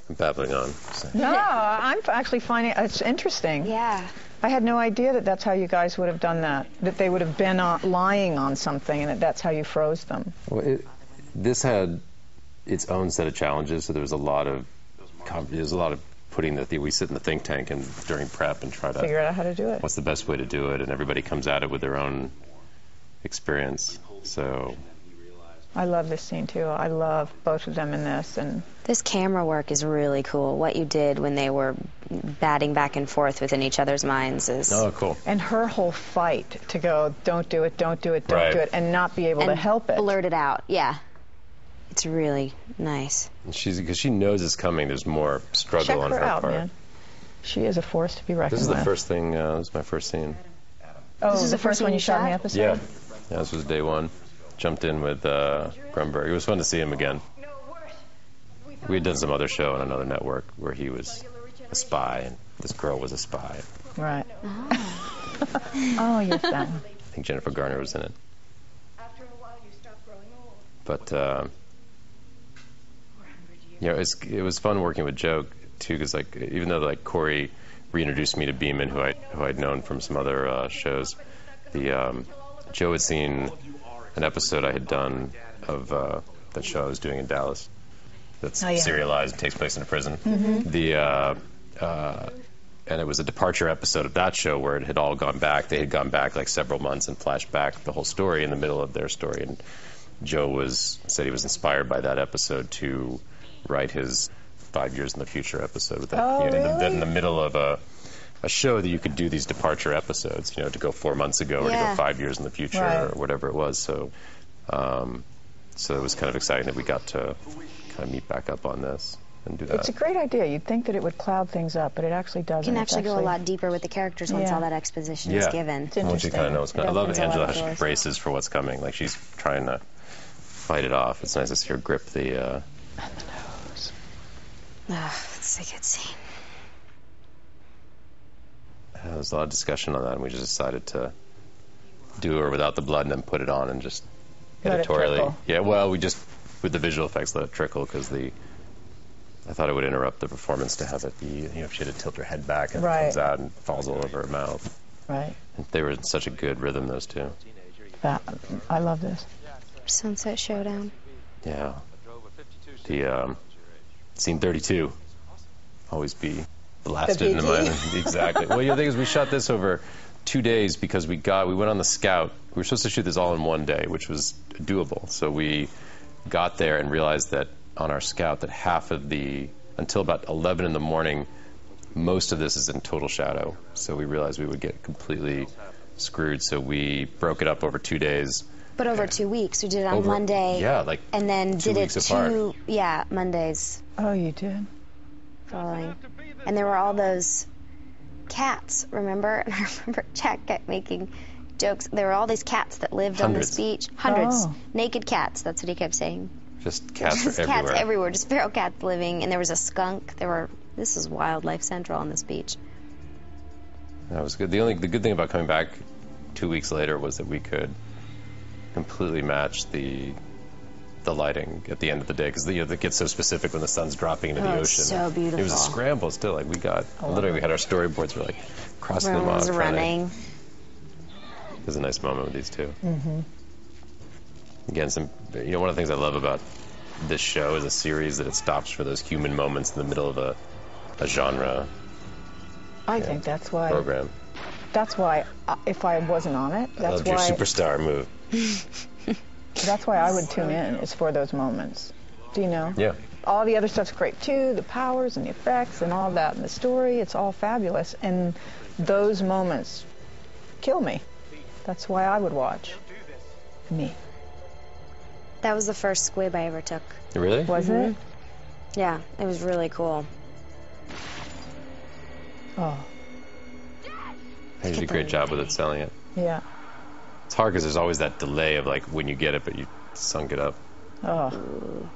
I'm babbling on. So. No, I'm actually finding it's interesting. Yeah. I had no idea that that's how you guys would have done that, that they would have been lying on something and that that's how you froze them. Well, this had its own set of challenges, so there was a lot of putting we sit in the think tank and during prep and try to figure out how to do it. What's the best way to do it, and everybody comes at it with their own experience. So I love this scene too. I love both of them in this. And this camera work is really cool. What you did when they were batting back and forth within each other's minds is... Oh, cool. And her whole fight to go, don't do it, don't do it, don't right. do it, and not be able to help it. Blurt it out, yeah. It's really nice. Because she knows it's coming, there's more struggle on her out, part. Man. She is a force to be reckoned with. This is the first thing, this is my first scene. Oh, this is the first one you shot in the episode? Yeah. Yeah, this was day one. Jumped in with Grunberg. It was fun to see him again. We had done some other show on another network where he was a spy, and this girl was a spy. Right. Oh, yes, that one. I think Jennifer Garner was in it. But, you know, it was fun working with Joe, too, because, like, even though, like, Corey reintroduced me to Beeman, who I'd known from some other shows, Joe had seen an episode I had done of that show I was doing in Dallas that's serialized and takes place in a prison. Mm-hmm. And it was a departure episode of that show where it had all gone back. They had gone back like several months and flashed back the whole story in the middle of their story. And Joe said he was inspired by that episode to write his 5 years in the future episode with that. Oh, really? In the middle of a show that you could do these departure episodes, you know, to go 4 months ago or to go 5 years in the future or whatever it was. So, so it was kind of exciting that we got to kind of meet back up on this and do that. It's a great idea. You'd think that it would cloud things up, but it actually doesn't. You can actually go a lot deeper with the characters once all that exposition is given. Once you kind of know what's coming. I love Angela how she braces for what's coming. Like she's trying to fight it off. It's nice to see her grip the... And the nose. It's a good scene. There was a lot of discussion on that, and we just decided to do her without the blood and then put it on and just editorially. Yeah, well, we just, with the visual effects, let it trickle because I thought it would interrupt the performance to have it be, you know, if she had to tilt her head back and it comes out and falls all over her mouth. Right. And they were in such a good rhythm, those two. I love this. Sunset Showdown. Yeah. The scene 32 always be blasted into my mind. Exactly. Well, the thing is, we shot this over 2 days because we went on the scout. We were supposed to shoot this all in one day, which was doable. So we got there and realized that on our scout that until about 11 in the morning, most of this is in total shadow. So we realized we would get completely screwed. So we broke it up over 2 days. But over 2 weeks. We did it on Monday. Yeah, like and then 2 did weeks it apart. Mondays. Oh, you did? Following. And there were all those cats, remember? And I remember Jack kept making jokes. There were all these cats that lived on this beach. Hundreds. Naked cats, that's what he kept saying. Just cats Just everywhere. Cats everywhere, just feral cats living. And there was a skunk. This is Wildlife Central on this beach. That was good. The good thing about coming back 2 weeks later was that we could completely match the lighting at the end of the day, because it gets so specific when the sun's dropping into the ocean. It's so beautiful. It was a scramble still. Like we had our storyboards. We're like crossing them off. Running. It was a nice moment with these two. Mm-hmm. Again, one of the things I love about this show is a series that it stops for those human moments in the middle of a genre. I think that's why. Program. That's why, if I wasn't on it, that's why. Your superstar move. That's why I would tune in, is for those moments. Do you know? Yeah. All the other stuff's great too, the powers and the effects and all that, and the story, it's all fabulous. And those moments kill me. That's why I would watch. Me. That was the first squib I ever took. Really? Was it? Yeah, it was really cool. Oh. They did a great job with it, selling it. Yeah. It's hard because there's always that delay of like when you get it, but you sunk it up. Oh.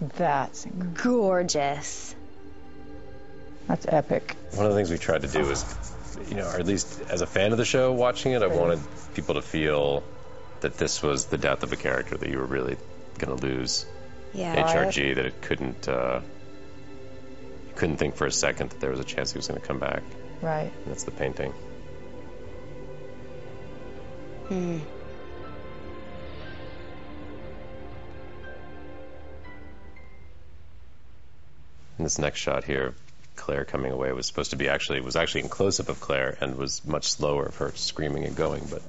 That's gorgeous. That's epic. One of the things we tried to do is, or at least as a fan of the show watching it, I wanted people to feel that this was the death of a character that you were really going to lose. HRG that it couldn't think for a second that there was a chance he was going to come back. Right. And that's the painting. Hmm. And this next shot here, Claire coming away, was supposed to be was actually in close-up of Claire and was much slower of her screaming and going, but